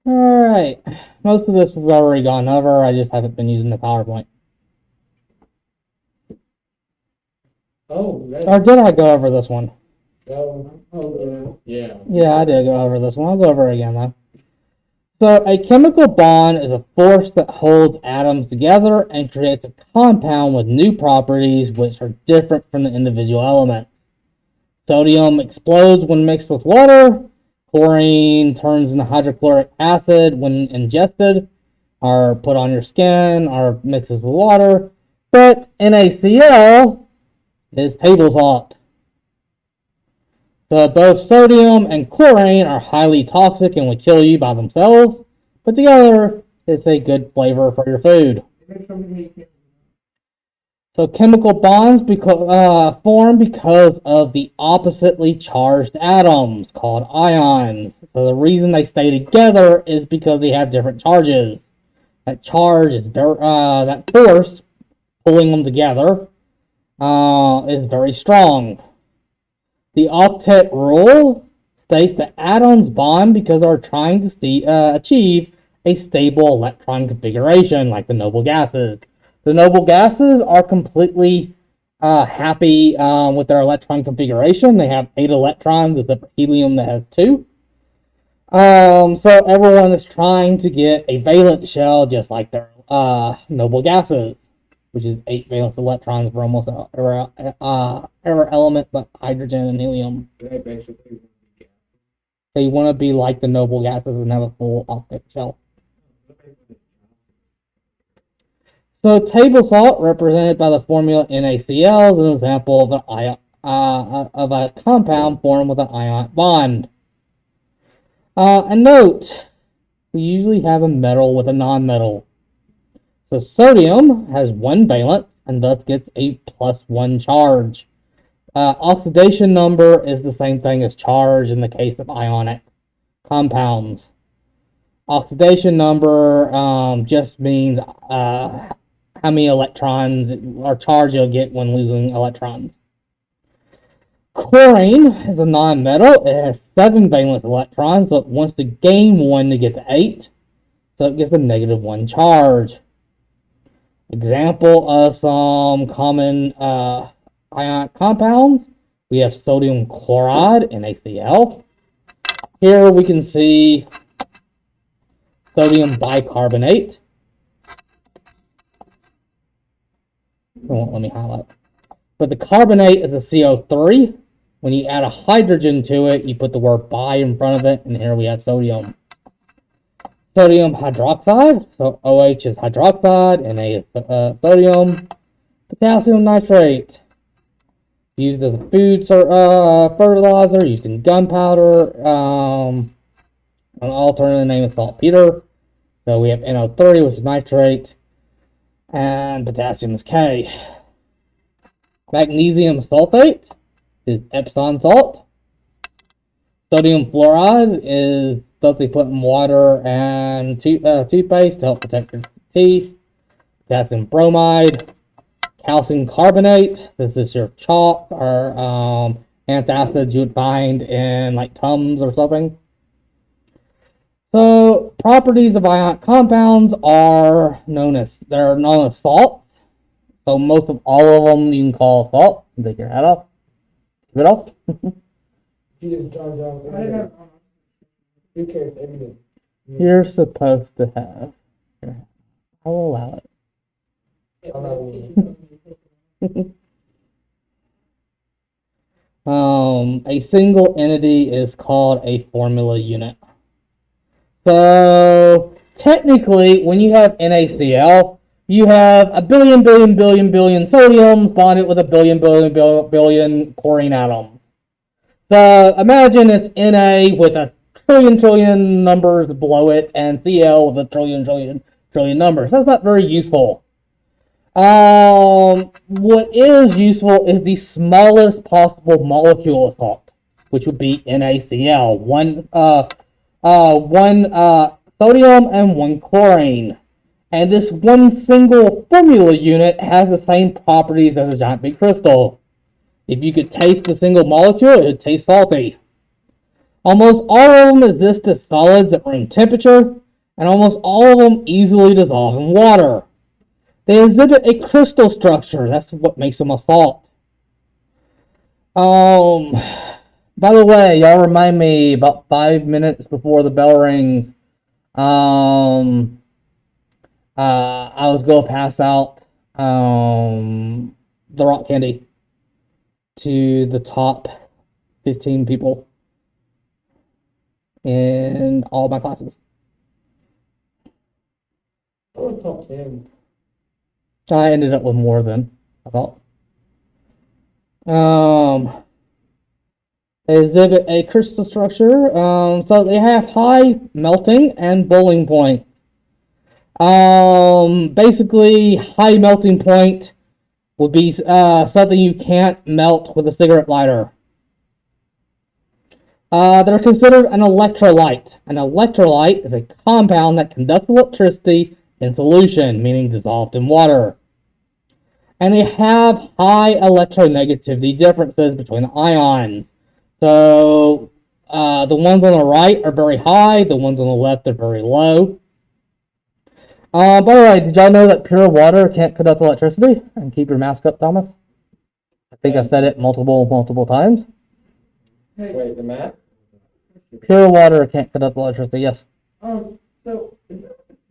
Alright, most of this we've already gone over, I just haven't been using the PowerPoint. Oh, or did I go over this one? Yeah. Yeah, I did go over this one. I'll go over it again though. So a chemical bond is a force that holds atoms together and creates a compound with new properties which are different from the individual elements. Sodium explodes when mixed with water. Chlorine turns into hydrochloric acid when ingested, or put on your skin, or mixes with water. But NaCl is table salt. So both sodium and chlorine are highly toxic and would kill you by themselves, but together it's a good flavor for your food. So chemical bonds form because of the oppositely charged atoms called ions. So the reason they stay together is because they have different charges. That charge is that force pulling them together is very strong. The octet rule states that atoms bond because they're trying to achieve a stable electron configuration, like the noble gases. The noble gases are completely happy with their electron configuration. They have 8 electrons, except for helium that has 2. So everyone is trying to get a valence shell just like their noble gases, which is 8 valence electrons for almost every element but hydrogen and helium. So you want to be like the noble gases and have a full octet shell. So table salt, represented by the formula NaCl, is an example of a compound formed with an ionic bond. A note, we usually have a metal with a nonmetal. So sodium has 1 valence and thus gets a +1 charge. Oxidation number is the same thing as charge in the case of ionic compounds. Oxidation number just means how many electrons or charge you'll get when losing electrons. Chlorine is a nonmetal. It has 7 valence electrons, so it wants to gain 1 to get to 8, so it gets a -1 charge. Example of some common ionic compounds, we have sodium chloride, NaCl. Here we can see sodium bicarbonate. It won't let me highlight. But the carbonate is a CO3. When you add a hydrogen to it, you put the word bi in front of it, and here we have sodium. Sodium hydroxide, so OH is hydroxide, Na is sodium. Potassium nitrate, used as a food fertilizer, used in gunpowder. An alternative name is saltpeter. So we have NO3, which is nitrate, and potassium is K. Magnesium sulfate is Epsom salt. Sodium fluoride is stuff they put in water and toothpaste to help protect your teeth. Potassium bromide. Calcium carbonate. This is your chalk or antacids you would find in like Tums or something. So properties of ionic compounds are known as salts. So most of all of them you can call salt. Take your head off. Keep it off. You're supposed to have. I'll allow it. A single entity is called a formula unit. So technically, when you have NaCl, you have a billion sodium bonded with a billion chlorine atoms. So imagine it's Na with a trillion numbers below it, and Cl with a trillion numbers. That's not very useful. What is useful is the smallest possible molecule of salt, which would be NaCl. One sodium and 1 chlorine. And this one single formula unit has the same properties as a giant big crystal. If you could taste the single molecule, it would taste salty. Almost all of them exist as solids at room temperature, and almost all of them easily dissolve in water. They exhibit a crystal structure. That's what makes them a salt. By the way, y'all remind me about 5 minutes before the bell rings. I was going to pass out the rock candy to the top 15 people in all my classes. I want to talk to him. I ended up with more than I thought. They exhibit a crystal structure, so they have high melting and boiling point. Basically, high melting point would be something you can't melt with a cigarette lighter. They're considered an electrolyte. An electrolyte is a compound that conducts electricity in solution, meaning dissolved in water. And they have high electronegativity differences between the ions. So the ones on the right are very high, the ones on the left are very low. By the way, did y'all know that pure water can't conduct electricity? And keep your mask up, Thomas. I think I said it multiple times. Wait, the map? Pure water can't conduct electricity, yes. So,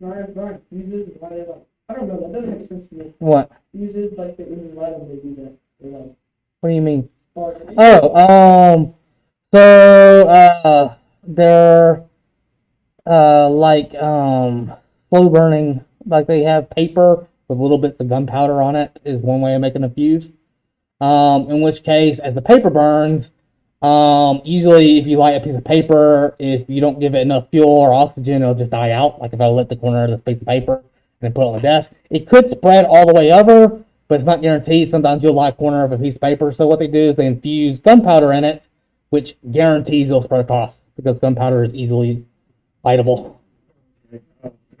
Brian fuses, why they like, I don't know, that doesn't make sense to me. What? Fuses, like, when you light them, they do that. They're like, What do you mean? spark. They're like slow burning, like they have paper with little bits of gunpowder on it is one way of making a fuse. In which case, as the paper burns, usually if you light a piece of paper, if you don't give it enough fuel or oxygen, it'll just die out. Like if I lit the corner of this piece of paper and then put it on the desk, it could spread all the way over, but it's not guaranteed. Sometimes you'll light a corner of a piece of paper. So what they do is they infuse gunpowder in it, which guarantees it'll spread across because gunpowder is easily lightable. And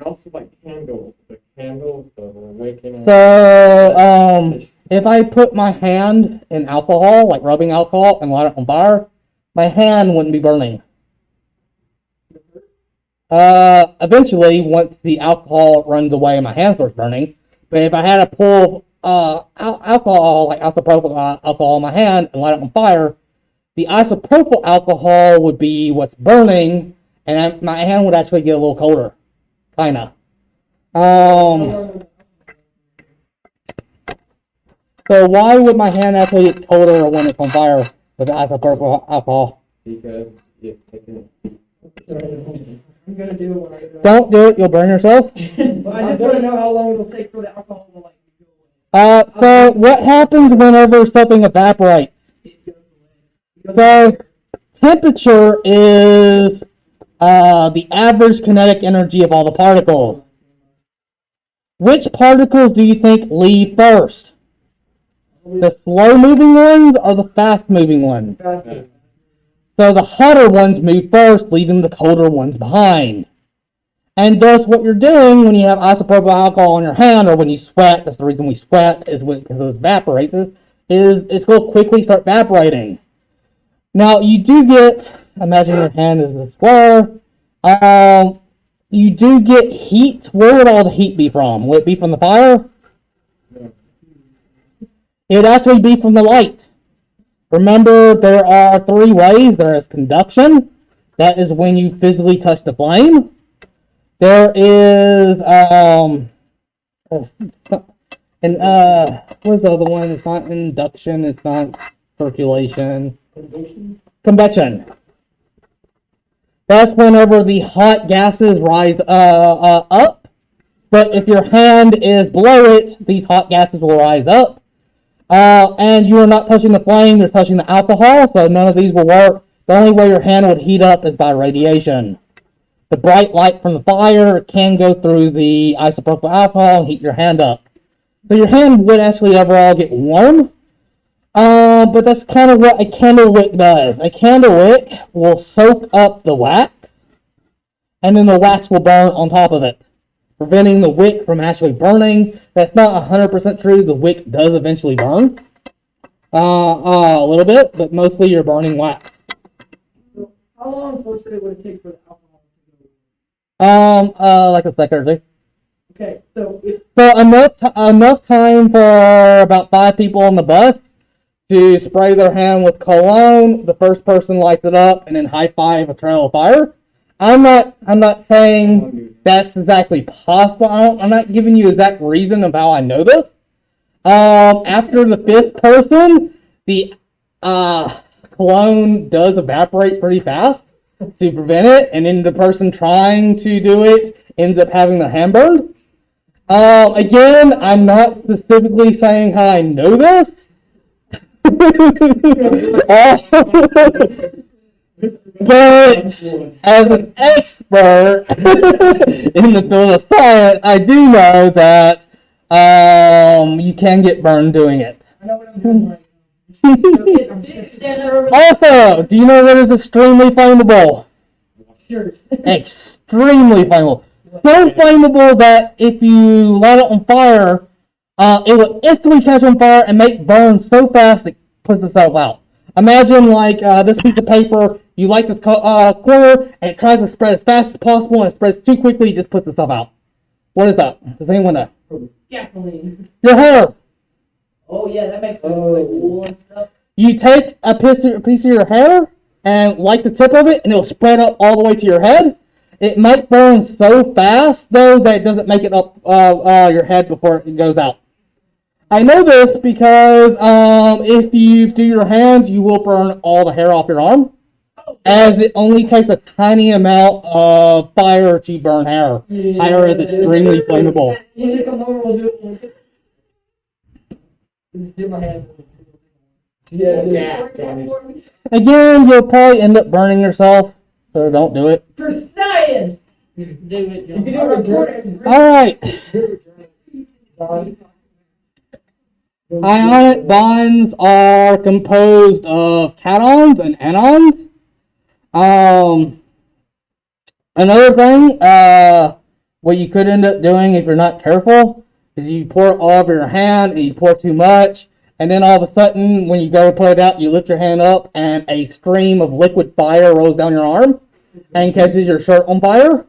also, like, candles. The candles, the waking. So, if I put my hand in alcohol, like rubbing alcohol, and light it on fire, my hand wouldn't be burning. Eventually, once the alcohol runs away, my hand starts burning. But if I had to pull alcohol, like isopropyl alcohol in my hand and light it on fire, the isopropyl alcohol would be what's burning, and my hand would actually get a little colder. Kinda. So why would my hand actually get colder when it's on fire with the isopropyl alcohol? Because it's taking I'm gonna do it when I go. Don't do it, you'll burn yourself. But I just want to know how long it'll take for the alcohol to, like, go away. So what happens whenever something evaporates? So temperature is the average kinetic energy of all the particles. Which particles do you think leave first? The slow-moving ones or the fast-moving ones? So the hotter ones move first, leaving the colder ones behind. And thus what you're doing when you have isopropyl alcohol on your hand, or when you sweat, that's the reason we sweat, is because it evaporates, is it's going to quickly start evaporating. Now you do get, imagine your hand is a square, you do get heat. Where would all the heat be from? Would it be from the fire? It would actually be from the light. Remember, there are 3 ways. There is conduction. That is when you physically touch the flame. There is, what's the other one? It's not induction. It's not circulation. Convection. That's whenever the hot gases rise up. But if your hand is below it, these hot gases will rise up. And you are not touching the flame, you're touching the alcohol, so none of these will work. The only way your hand would heat up is by radiation. The bright light from the fire can go through the isopropyl alcohol and heat your hand up. So your hand would actually overall get warm. But that's kind of what a candle wick does. A candle wick will soak up the wax, and then the wax will burn on top of it, preventing the wick from actually burning. That's not 100% true. The wick does eventually burn. A little bit, but mostly you're burning wax. So How long, for say, would it take for the alcohol to go? Like a second or two. Okay, so if So enough time for about 5 people on the bus to spray their hand with cologne. The first person lights it up, and then high five a trail of fire. I'm not saying that's exactly possible. I'm not giving you exact reason of how I know this. After the 5th person, the cologne does evaporate pretty fast to prevent it, and then the person trying to do it ends up having their hand burned. Again, I'm not specifically saying how I know this. But as an expert in the field of science, I do know that you can get burned doing it. I know what I'm doing right now. I'm just Also, do you know what is extremely flammable? sure. Extremely flammable. So flammable that if you light it on fire, it will instantly catch on fire and make burn so fast it puts itself out. Imagine like this piece of paper, you light this corner and it tries to spread as fast as possible and it spreads too quickly, it just puts itself out. What is that? Does anyone know? Gasoline. Your hair. Oh yeah, that makes sense. Like wool and stuff. You take a piece of your hair and light the tip of it and it'll spread up all the way to your head. It might burn so fast though that it doesn't make it up your head before it goes out. I know this because if you do your hands, you will burn all the hair off your arm, as it only takes a tiny amount of fire to burn hair. Hair is extremely flammable. Easy, come over, we'll do it. Do my hand. Yeah. Again, you'll probably end up burning yourself, so don't do it. For science! Do it, John. You can do it. Alright. Ionic bonds are composed of cations and anions. Another thing, what you could end up doing if you're not careful is you pour it all over your hand and you pour too much, and then all of a sudden when you go to put it out, you lift your hand up and a stream of liquid fire rolls down your arm and catches your shirt on fire.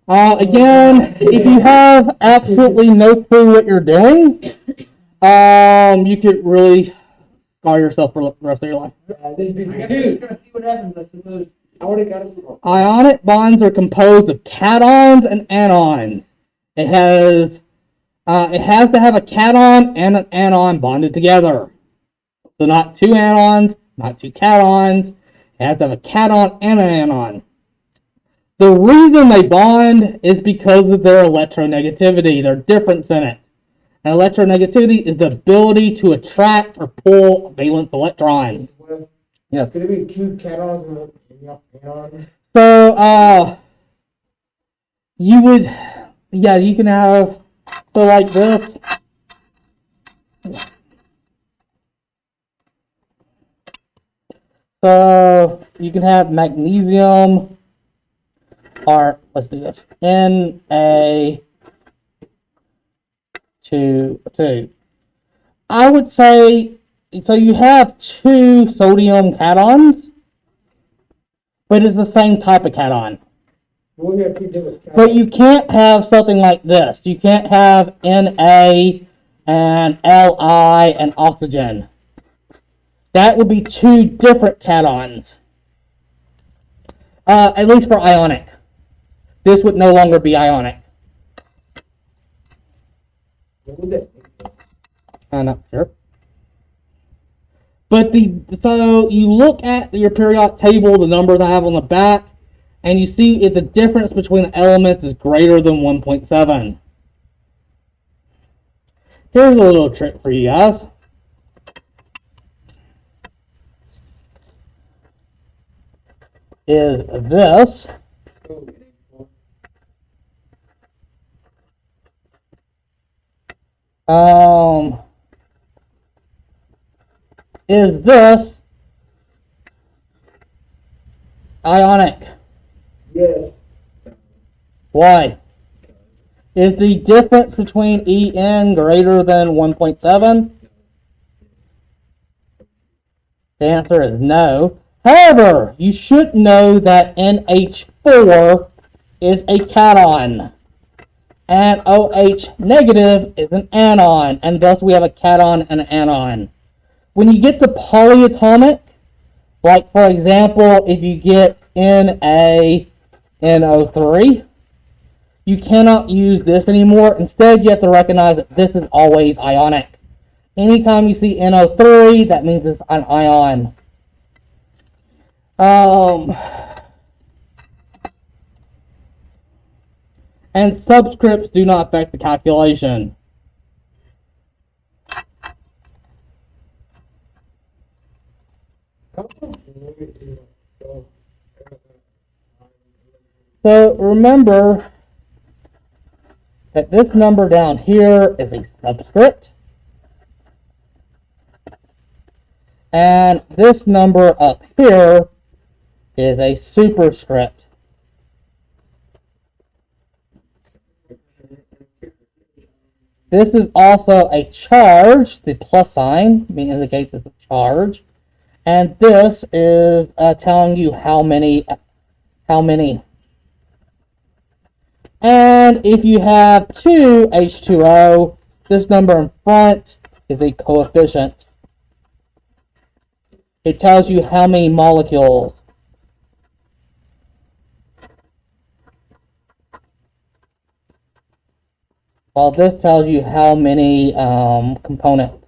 Again, if you have absolutely no clue what you're doing, you could really scar yourself for the rest of your life. I guess we're just gonna see what happens, I suppose. I already got it. Ionic bonds are composed of cations and anions. It has to have a cation and an anion bonded together. So not 2 anions, not 2 cations. It has to have a cation and an anion. The reason they bond is because of their electronegativity, their difference in it. And electronegativity is the ability to attract or pull valence electrons. Yes. Could it be 2 cations and anions? So, you can have, so like this. So, you can have magnesium, or, let's do this, Na2. I would say, so you have 2 sodium cations, but it's the same type of cation. Well, we have 2 different cations. But you can't have something like this. You can't have Na and Li and oxygen. That would be 2 different cations. At least for ionic. This would no longer be ionic. What would that be? I'm not sure. But so you look at your periodic table, the numbers I have on the back, and you see if the difference between the elements is greater than 1.7. Here's a little trick for you guys. Is this. Is this ionic? Yes. Why? Is the difference between En greater than 1.7? The answer is no. However, you should know that NH4 is a cation, and OH negative is an anion, and thus we have a cation and an anion. When you get the polyatomic, like for example, if you get NaNO3, you cannot use this anymore. Instead, you have to recognize that this is always ionic. Anytime you see NO3, that means it's an ion. And subscripts do not affect the calculation. So remember that this number down here is a subscript. And this number up here is a superscript. This is also a charge. The plus sign indicates it's a charge. And this is telling you how many. And if you have two H2O, this number in front is a coefficient. It tells you how many molecules. While this tells you how many components.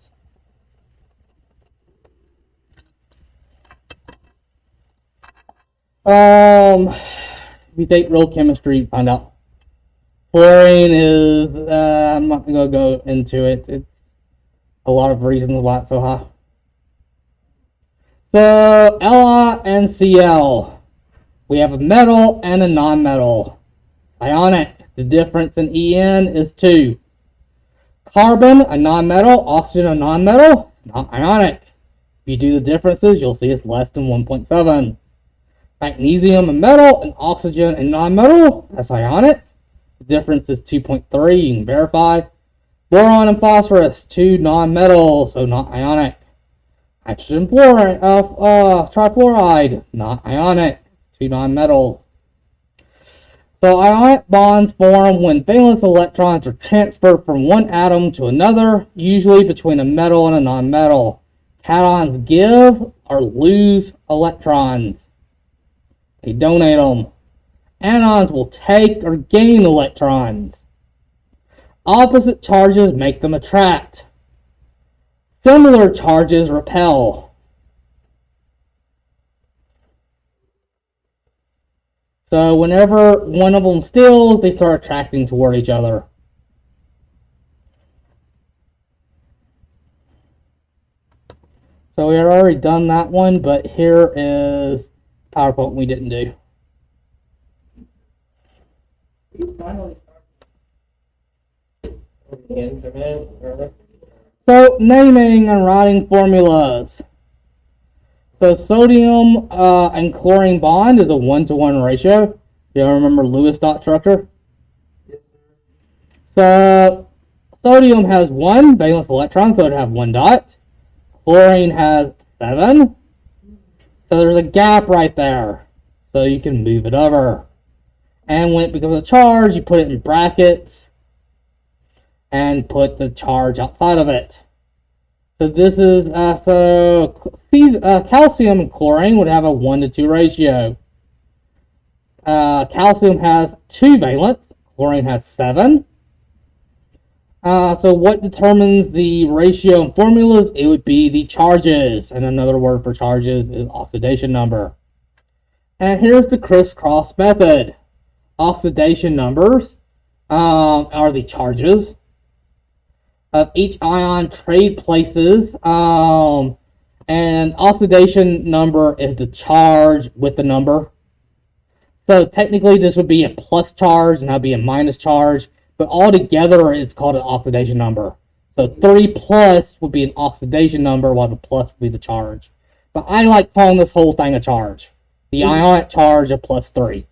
If you take real chemistry, you find out. Fluorine is, I'm not going to go into it. It's a lot of reasons why it's so high. So, Li and Cl. We have a metal and a non-metal. Ionic. The difference in En is 2. Carbon, a non-metal. Oxygen, a non-metal. Not ionic. If you do the differences, you'll see it's less than 1.7. Magnesium, a metal. And oxygen, a non-metal. That's ionic. The difference is 2.3. You can verify. Boron and phosphorus, 2 non-metals, so not ionic. Hydrogen fluoride, trifluoride, not ionic, 2 non-metals. So ionic bonds form when valence electrons are transferred from one atom to another, usually between a metal and a non-metal. Cations give or lose electrons. They donate them. Anions will take or gain electrons. Opposite charges make them attract. Similar charges repel. So whenever one of them steals, they start attracting toward each other. So we had already done that one, but here is PowerPoint we didn't do. So naming and writing formulas. So sodium and chlorine bond is a 1-to-1 ratio. You all remember Lewis dot structure? So sodium has 1 valence electron, so it would have 1 dot. Chlorine has 7. So there's a gap right there. So you can move it over. And when it becomes a charge, you put it in brackets and put the charge outside of it. So this is, calcium and chlorine would have a 1-to-2 ratio. Calcium has 2 valence, chlorine has 7. So what determines the ratio in formulas? It would be the charges, and another word for charges is oxidation number. And here's the crisscross method. Oxidation numbers are the charges of each ion trade places, and oxidation number is the charge with the number. So technically this would be a plus charge and that would be a minus charge, but altogether it's called an oxidation number. So 3 plus would be an oxidation number while the plus would be the charge. But I like calling this whole thing a charge. The ionic charge of plus 3.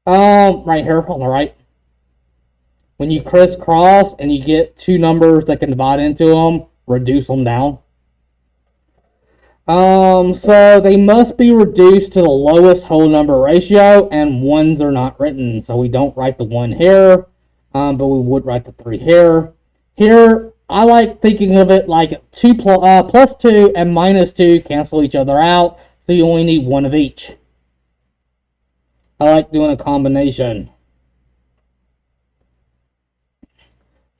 Right here on the right. When you crisscross and you get 2 numbers that can divide into them, reduce them down. So they must be reduced to the lowest whole number ratio, and ones are not written. So we don't write the 1 here, but we would write the 3 here. Here, I like thinking of it like plus 2 and minus 2 cancel each other out, so you only need 1 of each. I like doing a combination.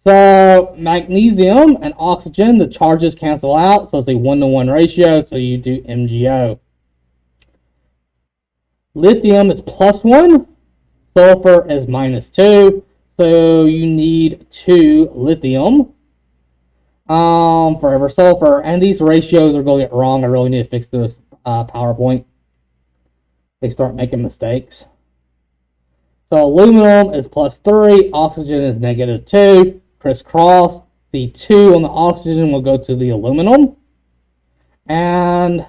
So magnesium and oxygen, the charges cancel out, so it's a 1-to-1 ratio, so you do MgO. Lithium is plus 1, sulfur is minus 2, so you need 2 lithium for every sulfur, and these ratios are going to get wrong. I really need to fix this PowerPoint. They start making mistakes. So aluminum is plus 3, oxygen is negative 2. Crisscross, the 2 on the oxygen will go to the aluminum. And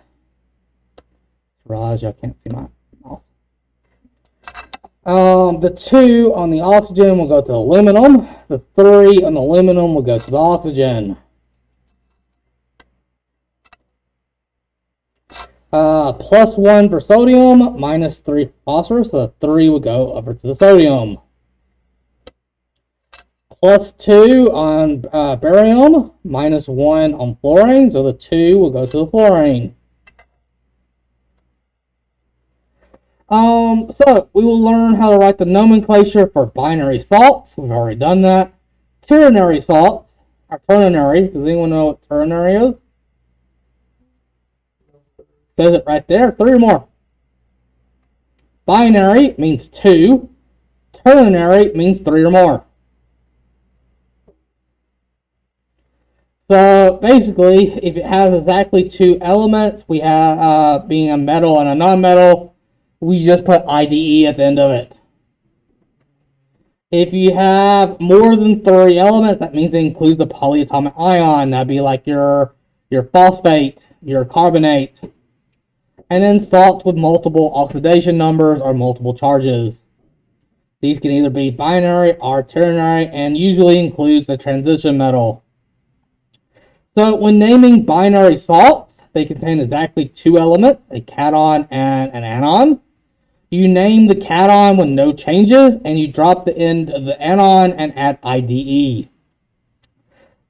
Raj, I can't see my mouse. The 2 on the oxygen will go to aluminum. The 3 on the aluminum will go to the oxygen. Plus 1 for sodium, minus 3 for phosphorus, so the 3 will go over to the sodium. Plus 2 on barium, minus 1 on fluorine, so the 2 will go to the fluorine. So we will learn how to write the nomenclature for binary salts. We've already done that. Ternary salts are ternary. Does anyone know what ternary is? Says it right there. 3 or more. Binary means 2. Ternary means 3 or more. So basically, if it has exactly 2 elements, we have being a metal and a non-metal, we just put IDE at the end of it. If you have more than 3 elements, that means it includes the polyatomic ion. That'd be like your phosphate, your carbonate. And then salts with multiple oxidation numbers or multiple charges. These can either be binary or ternary and usually includes a transition metal. So when naming binary salts, they contain exactly 2 elements, a cation and an anion. You name the cation with no changes, and you drop the end of the anion and add IDE.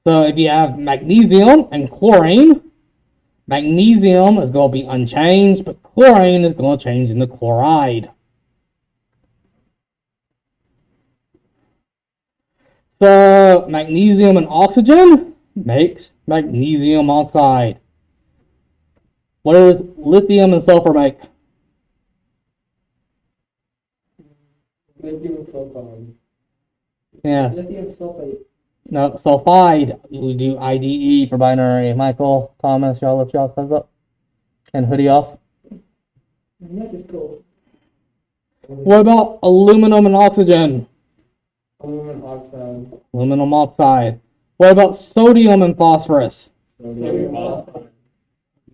So if you have magnesium and chlorine, magnesium is going to be unchanged, but chlorine is going to change into chloride. So magnesium and oxygen makes magnesium oxide. What does lithium and sulfur make? Lithium sulfide. Yeah. Lithium sulfate. No, sulfide. We do IDE for binary. Michael, Thomas, y'all lift y'all thumbs up. And hoodie off. That is cool. What about aluminum and oxygen? Aluminum oxide. Aluminum oxide. What about sodium and phosphorus? Sodium phosphide.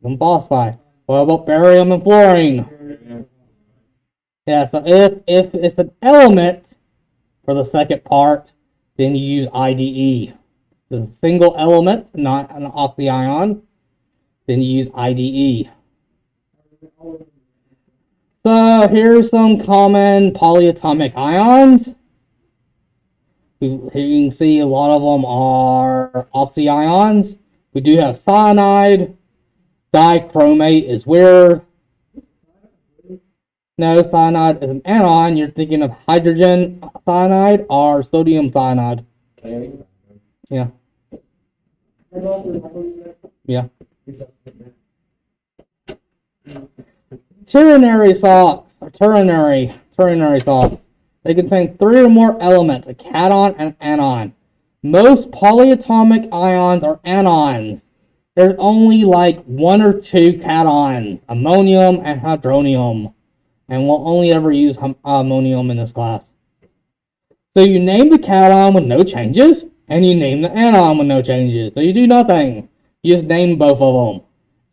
Sodium phosphide. What about barium and fluorine? Yeah, so if it's an element for the second part, then you use IDE. If it's a single element, not an oxyion, then you use IDE. So here's some common polyatomic ions. Here you can see a lot of them are oxyions. We do have cyanide. Dichromate is weird. No, cyanide is an anion. You're thinking of hydrogen cyanide or sodium cyanide. Yeah. Yeah. Ternary salts or ternary salts. They contain 3 or more elements, a cation and anion. Most polyatomic ions are anions. There's only like 1 or 2 cations, ammonium and hydronium. And we'll only ever use ammonium in this class. So you name the cation with no changes, and you name the anion with no changes. So you do nothing. You just name both of them.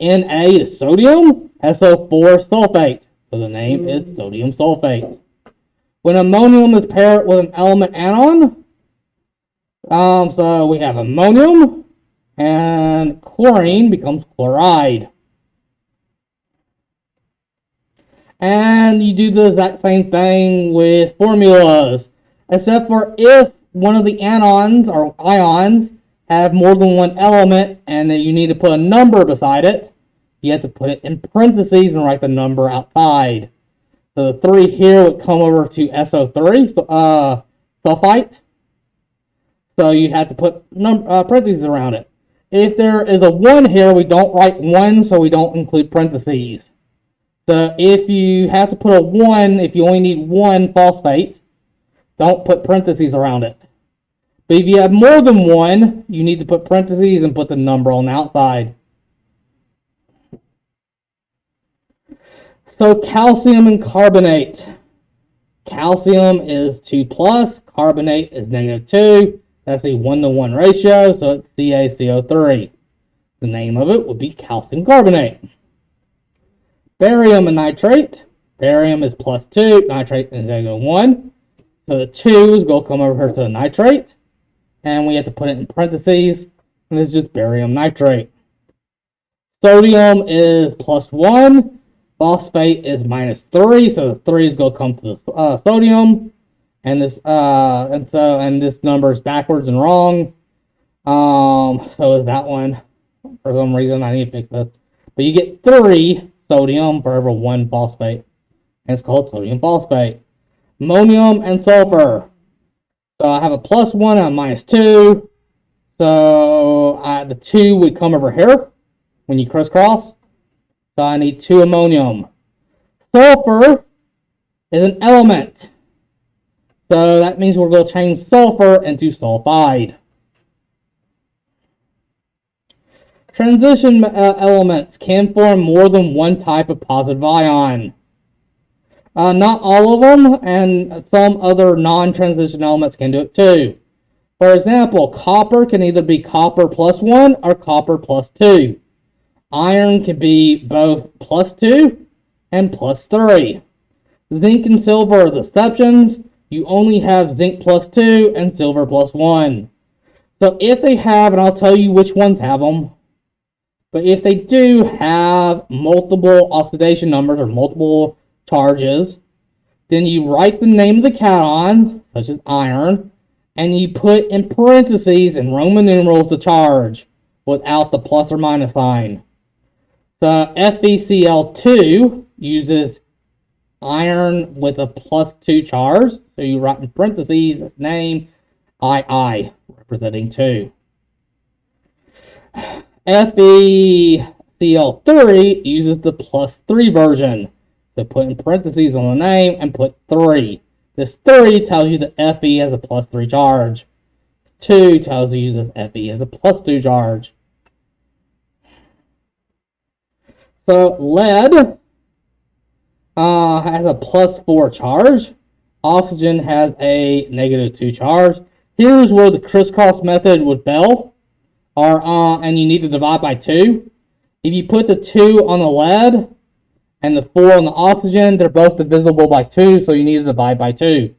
Na is sodium, SO4 sulfate. So the name is sodium sulfate. When ammonium is paired with an element anion, so we have ammonium, and chlorine becomes chloride. And you do the exact same thing with formulas, except for if one of the anions or ions have more than one element and that you need to put a number beside it, you have to put it in parentheses and write the number outside. So the 3 here would come over to SO3, sulfite. So you have to put parentheses around it. If there is a 1 here, we don't write 1, so we don't include parentheses. So if you have to put a 1, if you only need 1 phosphate, don't put parentheses around it. But if you have more than 1, you need to put parentheses and put the number on the outside. So calcium and carbonate. Calcium is 2 plus, carbonate is -2. That's a 1-to-1 ratio, so it's CaCO3. The name of it would be calcium carbonate. Barium and nitrate. Barium is +2, nitrate is -1. So the 2's going to come over here to the nitrate, and we have to put it in parentheses, and it's just barium nitrate. Sodium is +1. Phosphate is -3, so the 3 is going to come to the sodium, and this this number is backwards and wrong. So is that one. For some reason, I need to fix this. But you get 3 sodium for every 1 phosphate, and it's called sodium phosphate. Ammonium and sulfur. So I have a +1 and a -2. So the 2 would come over here when you crisscross. So I need 2 ammonium. Sulfur is an element. So that means we're going to change sulfur into sulfide. Transition elements can form more than one type of positive ion. Not all of them, and some other non-transition elements can do it too. For example, copper can either be copper +1 or copper +2. Iron can be both +2 and +3. Zinc and silver are the exceptions. You only have zinc +2 and silver +1. So if they have, and I'll tell you which ones have them, but if they do have multiple oxidation numbers or multiple charges, then you write the name of the cation, such as iron, and you put in parentheses in Roman numerals the charge without the plus or minus sign. So FeCl2 uses iron with a +2 charge, so you write in parentheses its name, II, representing 2. FeCl3 uses the +3 version, so put in parentheses on the name and put 3. This 3 tells you that Fe has a +3 charge. 2 tells you that Fe has a +2 charge. So lead has a +4 charge. Oxygen has a -2 charge. Here's where the crisscross method would fail, and you need to divide by 2. If you put the 2 on the lead and the 4 on the oxygen, they're both divisible by 2, so you need to divide by 2.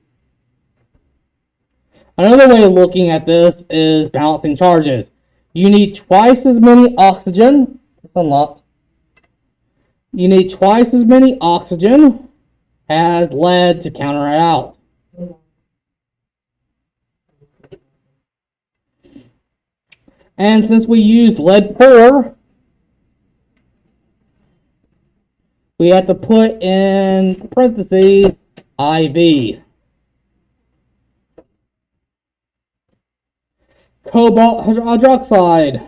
Another way of looking at this is balancing charges. You need twice as many oxygen. It's unlocked. You need twice as many oxygen as lead to counter it out. And since we used lead 4, we have to put in parentheses IV. Cobalt hydroxide.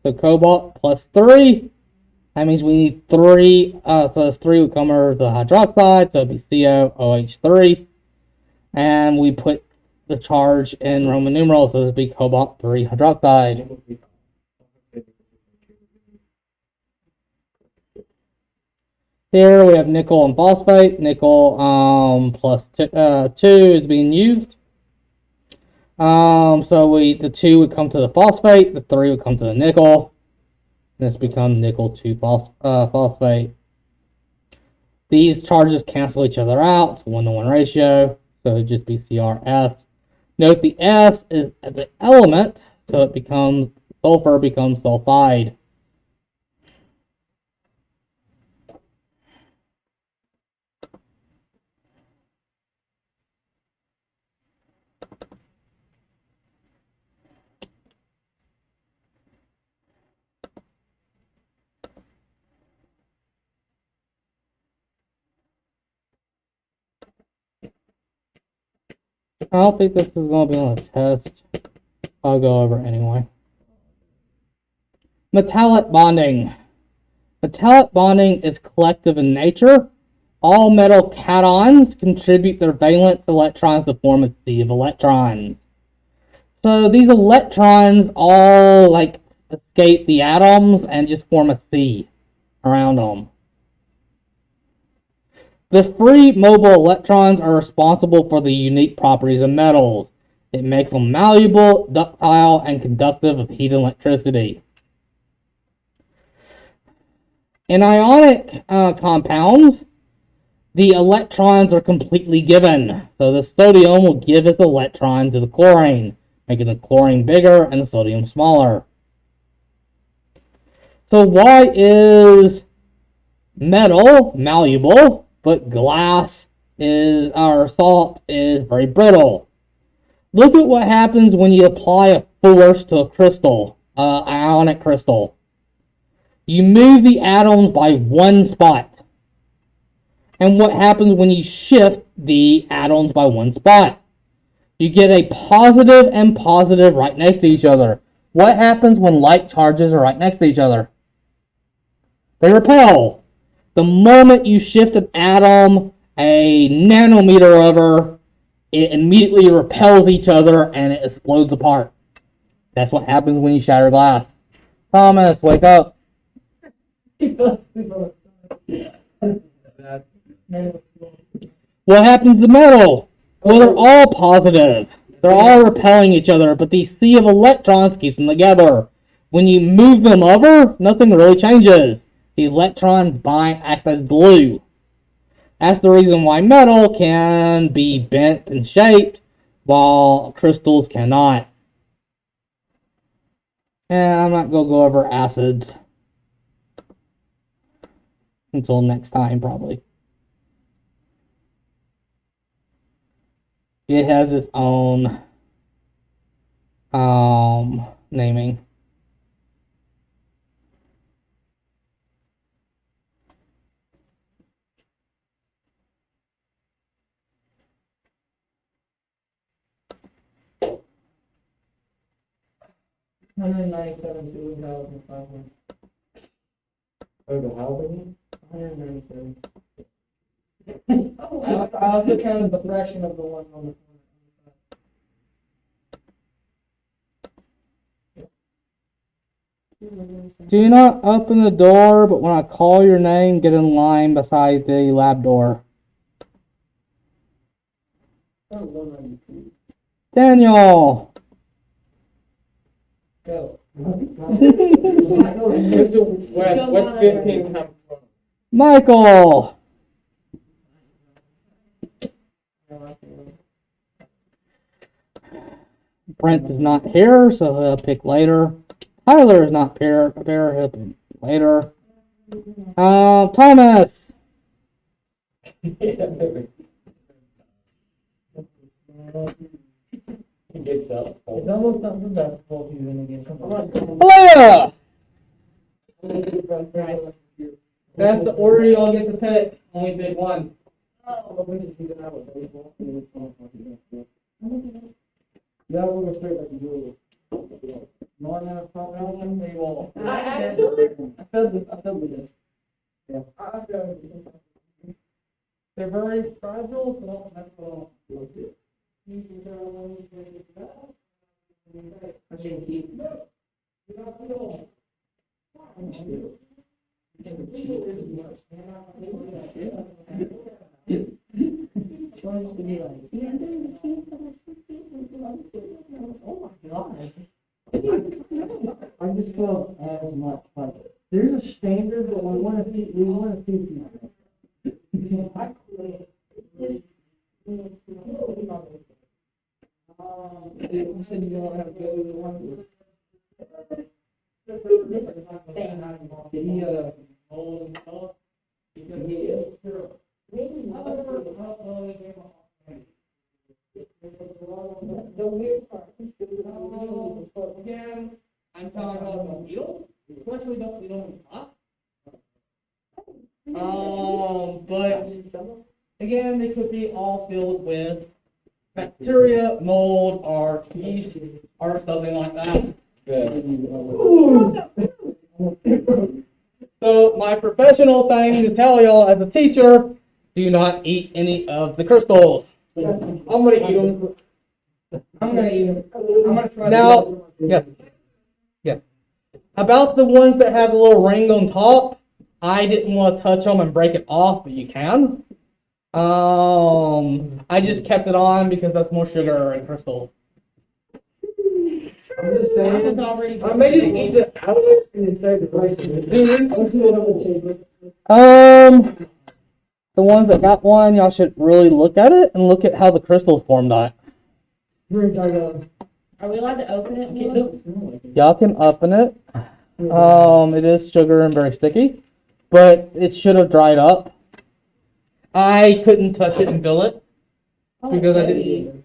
So cobalt +3. That means we need 3. So this 3 would come over the hydroxide, so it'd be COOH3. And we put the charge in Roman numerals, so it'd be cobalt 3 hydroxide. Here we have nickel and phosphate. Nickel +2 is being used. So the 2 would come to the phosphate, the 3 would come to the nickel. This becomes nickel 2 phosphate. These charges cancel each other out, 1-to-1 ratio, so it'd just be CrS. Note the S is the element, so it becomes sulfur becomes sulfide. I don't think this is going to be on the test. I'll go over it anyway. Metallic bonding. Metallic bonding is collective in nature. All metal cations contribute their valence electrons to form a sea of electrons. So these electrons all like escape the atoms and just form a sea around them. The free mobile electrons are responsible for the unique properties of metals. It makes them malleable, ductile, and conductive of heat and electricity. In ionic compounds, the electrons are completely given. So the sodium will give its electron to the chlorine, making the chlorine bigger and the sodium smaller. So why is metal malleable, but glass is, or salt is very brittle? Look at what happens when you apply a force to a crystal, ionic crystal. You move the atoms by one spot. And what happens when you shift the atoms by one spot? You get a positive and positive right next to each other. What happens when like charges are right next to each other? They repel. The moment you shift an atom a nanometer over, it immediately repels each other and it explodes apart. That's what happens when you shatter glass. Thomas, wake up. What happens to metal? Well, they're all positive. They're all repelling each other, but the sea of electrons keeps them together. When you move them over, nothing really changes. The electrons act as glue. That's the reason why metal can be bent and shaped, while crystals cannot. And I'm not going to go over acids until next time, probably. It has its own naming. $197,200. Over how many? 197. I also counted the fraction of the one on the Do not open the door, but when I call your name, get in line beside the lab door. Daniel! Go. What's 15 come from? Michael! Brent is not here, so he'll pick later. Tyler is not here, he'll pick later. Thomas! Gets up. It's almost time for basketball season again. Come on. Alexa! That's the order y'all get to pick. Only pick one. Yeah, we'll go straight like you do. More than a top album, they will. I filled this. Yeah. They're very fragile, so that's all. I can keep. Oh my God. I just feel as much like there's a standard that we want to see people. You said you don't have to go to the one. The weird part. Again, I'm talking about the wheel. Of course, we don't talk. But again, they could be all filled with bacteria, mold, or yeast, or something like that. So my professional thing to tell y'all as a teacher, do not eat any of the crystals. I'm gonna eat them. I'm gonna eat them. I'm gonna try. Now, yes, yes. About the ones that have the little ring on top, I didn't want to touch them and break it off, but you can. I just kept it on because that's more sugar and crystals. I'm just saying. already. I made it eat it out of it and inside the rice. The ones that got one, y'all should really look at it and look at how the crystals formed on it. Are we allowed to open it? and look? Y'all can open it. It is sugar and very sticky, but it should have dried up. I couldn't touch it and feel it because I didn't.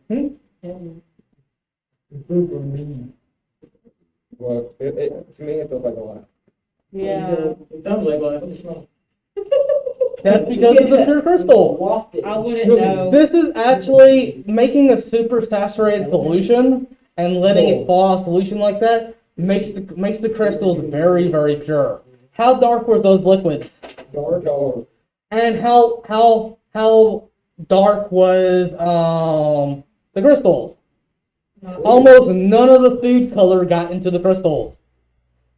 Well, to me, it feels like a lot. Yeah. It sounds like one. That's because of the pure crystal. I wouldn't know. This is actually making a super saturated solution and letting it fall in a solution like that makes the crystals very, very pure. How dark were those liquids? Dark. And how dark was the crystals? Almost none of the food color got into the crystals.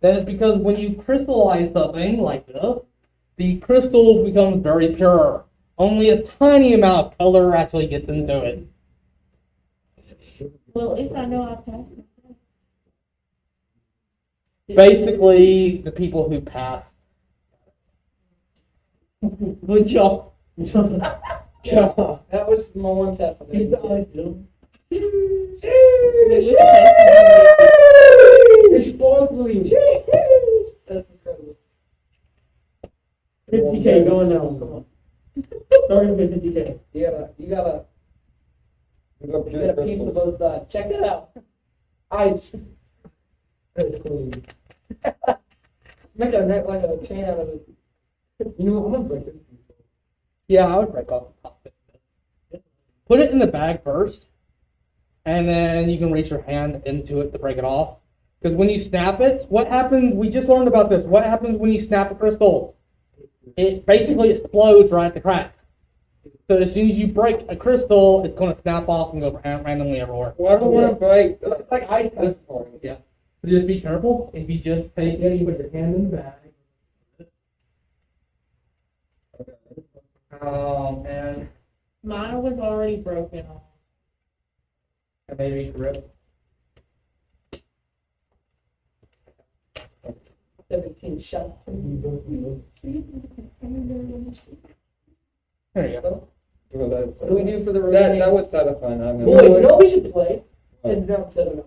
That is because when you crystallize something like this, the crystal becomes very pure. Only a tiny amount of color actually gets into it. Well, at least I know I passed. Basically, the people who pass. Good job. That was my one test. Exploding. That's incredible. 50K going now. Come on. Starting with 50K. You gotta peek to both sides. Check it out. Ice. That's cool. Make a neck like a chain out of it. You know what? I'm gonna break it. Yeah, I would break off the top of it. Put it in the bag first, and then you can reach your hand into it to break it off. Because when you snap it, what happens? We just learned about this. What happens when you snap a crystal? It basically explodes right at the crack. So as soon as you break a crystal, it's going to snap off and go randomly everywhere. Well, I don't want to break. It's like ice this part. Yeah. So just be careful. If you just take it, you put your hand in the bag. And Mine was already broken off. maybe rip. 17 shots. There you go. Well, that's, What do we do for the that remaining? that was satisfying. I'm gonna Boys, you know what we should play? It's down 7.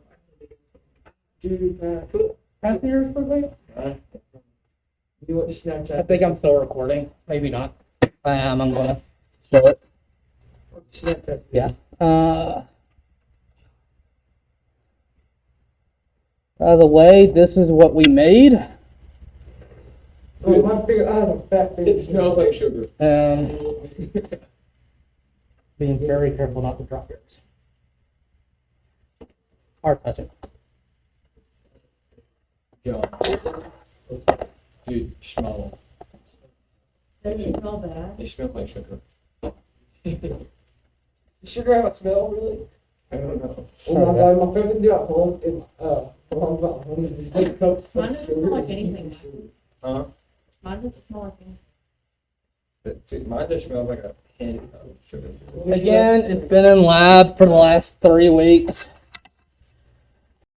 Pass the yours for me? You want to I Snapchat? think I'm still recording. Maybe not. I am. I'm going to show it. Snapchat. Yeah. By the way, this is what we made. Oh, my finger, I have a fat finger. It smells like sugar. Being very careful not to drop yours. Or touch it. Yeah. Dude, smell. Does it smell bad? It smells like sugar. Does sugar have a smell, really? I don't know. Oh my god, my favorite thing at home is, home Mine doesn't smell like anything. Huh? Mine doesn't smell like anything. See, mine just smells like a candy of sugar. Again, it's been in lab for the last 3 weeks.